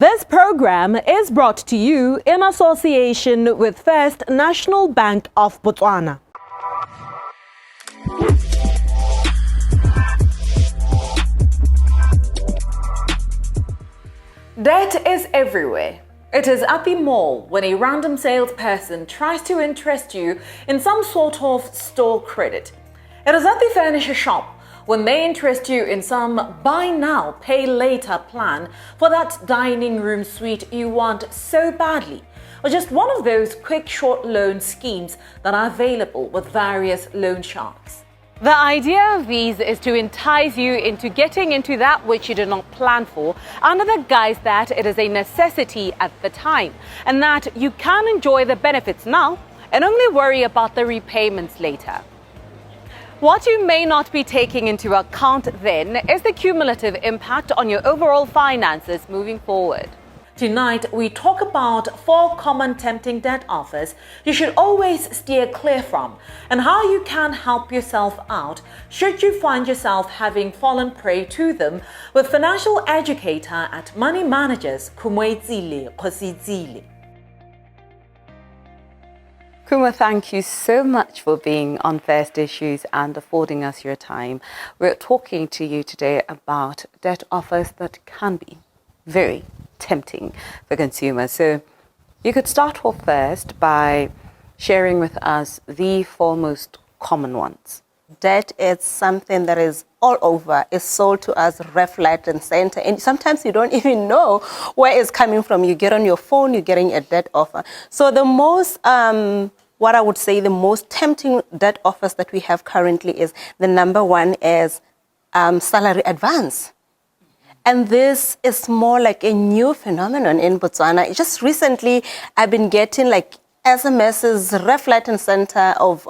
This program is brought to you in association with First National Bank of Botswana. Debt is everywhere. It is at the mall when a random salesperson tries to interest you in some sort of store credit. It is at the furniture shop when they interest you in some buy now, pay later plan for that dining room suite you want so badly, or just one of those quick short loan schemes that are available with various loan sharks. The idea of these is to entice you into getting into that which you did not plan for under the guise that it is a necessity at the time and that you can enjoy the benefits now and only worry about the repayments later. What you may not be taking into account then is the cumulative impact on your overall finances moving forward. Tonight, we talk about 4 common tempting debt offers you should always steer clear from and how you can help yourself out should you find yourself having fallen prey to them with Financial Educator at Money Managers Khumoetsile Kgosietsile. Khumo, thank you so much for being on First Issues and affording us your time. We're talking to you today about debt offers that can be very tempting for consumers. So you could start off first by sharing with us the 4 most common ones. Debt is something that is all over. It's sold to us left, right, and center. And sometimes you don't even know where it's coming from. You get on your phone, you're getting a debt offer. So the most, what I would say, the most tempting debt offers that we have currently is the number one is salary advance. And this is more like a new phenomenon in Botswana. Just recently, I've been getting like SMSs, left, right, and center of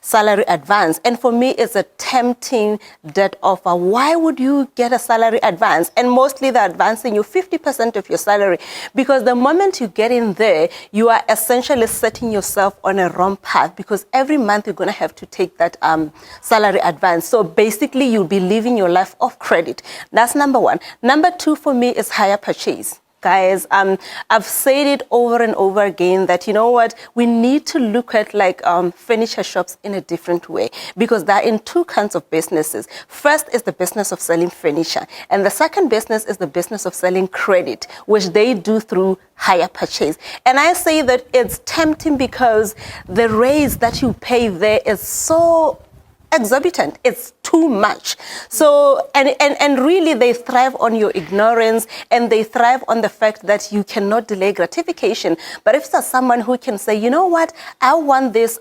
salary advance. And for me, it's a tempting debt offer. Why would you get a salary advance? And mostly they're advancing you 50% of your salary. Because the moment you get in there, you are essentially setting yourself on a wrong path. Because every month you're going to have to take that salary advance. So basically, you'll be living your life off credit. That's number one. Number 2 for me is hire purchase. Guys, I've said it over and over again that, you know what, we need to look at like furniture shops in a different way because they're in 2 kinds of businesses. First is the business of selling furniture. And the second business is the business of selling credit, which they do through hire purchase. And I say that it's tempting because the rates that you pay there is so exorbitant. It's too much. So, and really they thrive on your ignorance and they thrive on the fact that you cannot delay gratification. But if there's someone who can say, you know what, I want this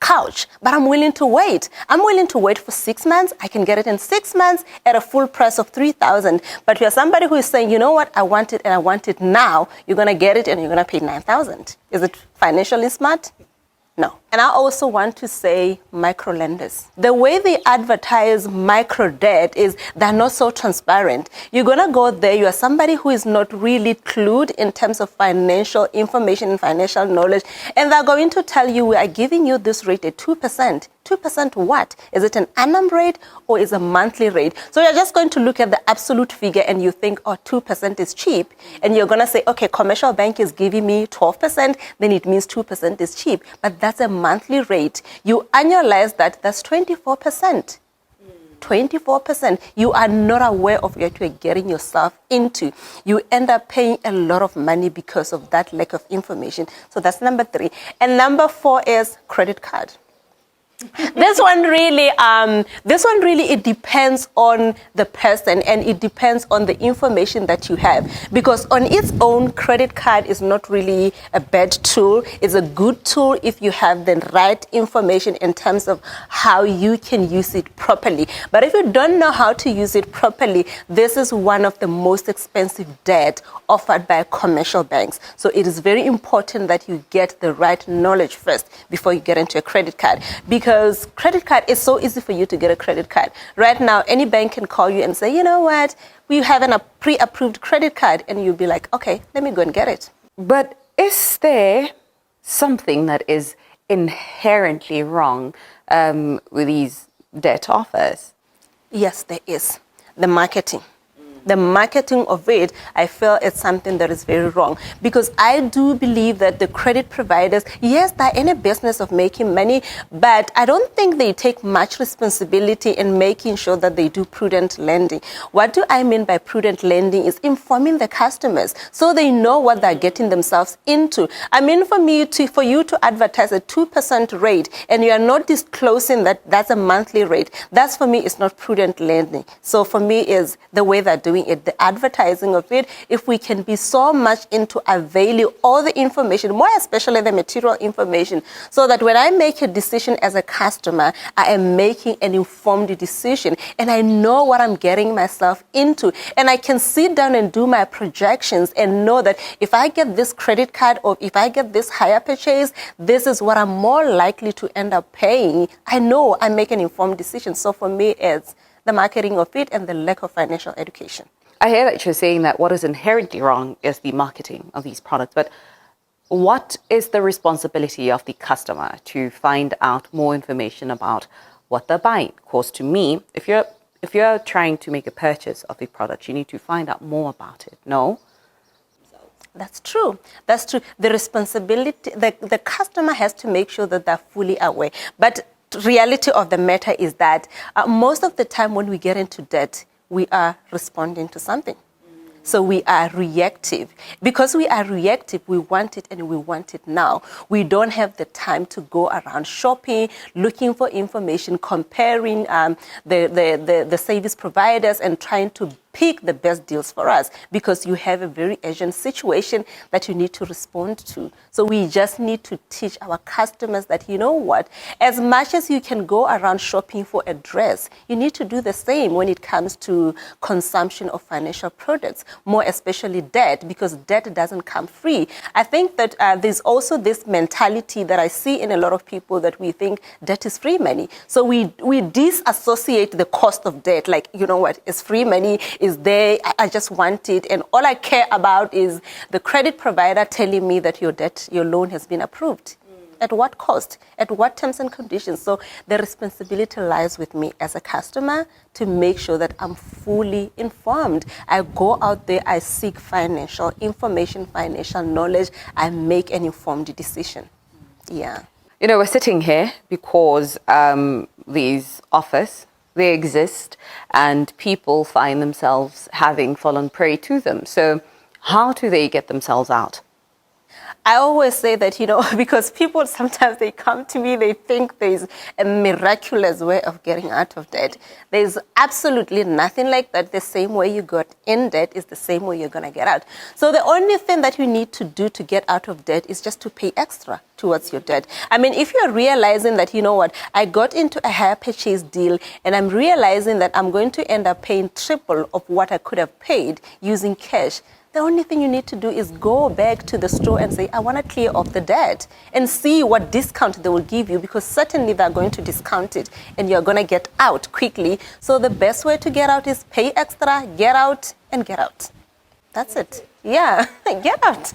couch, but I'm willing to wait. I'm willing to wait for 6 months. I can get it in 6 months at a full price of 3,000. But you're somebody who is saying, you know what, I want it and I want it now. You're going to get it and you're going to pay 9,000. Is it financially smart? No. And I also want to say micro lenders. The way they advertise micro debt is they're not so transparent. You're going to go there, you are somebody who is not really clued in terms of financial information and financial knowledge, and they're going to tell you, we are giving you this rate at 2%. 2% what? Is it an annum rate or is it a monthly rate? So you're just going to look at the absolute figure and you think, oh, 2% is cheap. And you're going to say, okay, commercial bank is giving me 12%, then it means 2% is cheap. But that's a monthly rate. You annualize that, that's 24%. 24%. You are not aware of what you're getting yourself into. You end up paying a lot of money because of that lack of information. So that's number 3. And number 4 is credit card. This one really, it depends on the person and it depends on the information that you have. Because on its own, credit card is not really a bad tool. It's a good tool if you have the right information in terms of how you can use it properly. But if you don't know how to use it properly, this is one of the most expensive debt offered by commercial banks. So it is very important that you get the right knowledge first before you get into a credit card. Because credit card is so easy for you to get a credit card. Right now, any bank can call you and say, you know what, we have a pre-approved credit card. And you'll be like, okay, let me go and get it. But is there something that is inherently wrong with these debt offers? Yes, there is. The marketing. The marketing of it, I feel it's something that is very wrong, because I do believe that the credit providers, yes, they're in a business of making money, but I don't think they take much responsibility in making sure that they do prudent lending. What do I mean by prudent lending is informing the customers so they know what they're getting themselves into. I mean, for you to advertise a 2% rate and you are not disclosing that that's a monthly rate, that's, for me, is not prudent lending. So for me is the way they're doing it, the advertising of it. If we can be so much into availing all the information, more especially the material information, so that when I make a decision as a customer, I am making an informed decision and I know what I'm getting myself into. And I can sit down and do my projections and know that if I get this credit card or if I get this higher purchase, this is what I'm more likely to end up paying. I know I make an informed decision. So for me, it's the marketing of it and the lack of financial education. I hear that you're saying that what is inherently wrong is the marketing of these products, but what is the responsibility of the customer to find out more information about what they're buying? Of course, to me, if you're trying to make a purchase of a product, you need to find out more about it. No? That's true. That's true. The responsibility, the customer has to make sure that they're fully aware. But reality of the matter is that most of the time when we get into debt, we are responding to something. So we are reactive. Because we are reactive, we want it and we want it now. We don't have the time to go around shopping, looking for information, comparing the service providers and trying to pick the best deals for us, because you have a very urgent situation that you need to respond to. So we just need to teach our customers that, you know what, as much as you can go around shopping for a dress, you need to do the same when it comes to consumption of financial products, more especially debt, because debt doesn't come free. I think that there's also this mentality that I see in a lot of people that we think debt is free money. So we disassociate the cost of debt, like, you know what, it's free money, is there, I just want it, and all I care about is the credit provider telling me that your loan has been approved. At what cost? At what terms and conditions? So the responsibility lies with me as a customer to make sure that I'm fully informed. I go out there, I seek financial information, financial knowledge, I make an informed decision. Yeah. You know, we're sitting here because these offers, they exist, and people find themselves having fallen prey to them. So how do they get themselves out? I always say that, you know, because people sometimes they come to me, they think there's a miraculous way of getting out of debt. There's absolutely nothing like that. The same way you got in debt is the same way you're going to get out. So the only thing that you need to do to get out of debt is just to pay extra towards your debt. I mean, if you're realizing that, you know what, I got into a higher purchase deal and I'm realizing that I'm going to end up paying triple of what I could have paid using cash, the only thing you need to do is go back to the store and say, I want to clear off the debt, and see what discount they will give you, because certainly they're going to discount it and you're going to get out quickly. So the best way to get out is pay extra, get out, and get out. That's it. Yeah, get out.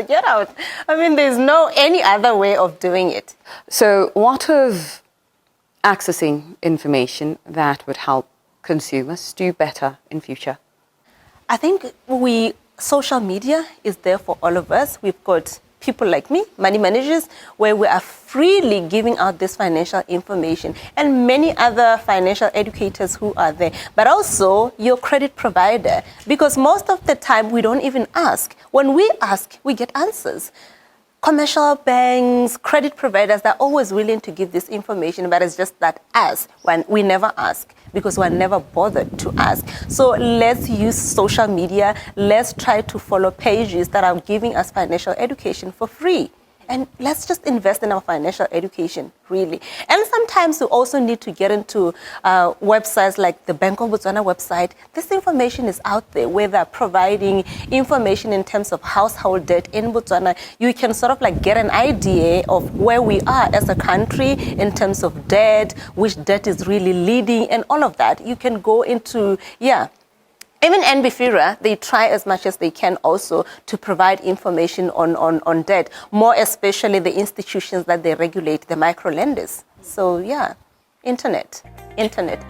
Get out. I mean, there's no any other way of doing it. So what of accessing information that would help consumers do better in future? I think social media is there for all of us. We've got people like me, Money Managers, where we are freely giving out this financial information, and many other financial educators who are there, but also your credit provider, because most of the time we don't even ask. When we ask, we get answers. Commercial banks, credit providers, they're always willing to give this information, but it's just that when we never ask, because we're never bothered to ask. So let's use social media. Let's try to follow pages that are giving us financial education for free. And let's just invest in our financial education, really. And sometimes we also need to get into websites like the Bank of Botswana website. This information is out there where they're providing information in terms of household debt in Botswana. You can sort of like get an idea of where we are as a country in terms of debt, which debt is really leading, and all of that. You can go into, Even NBFIRA, they try as much as they can also to provide information on debt, more especially the institutions that they regulate, the micro lenders. So internet. Internet.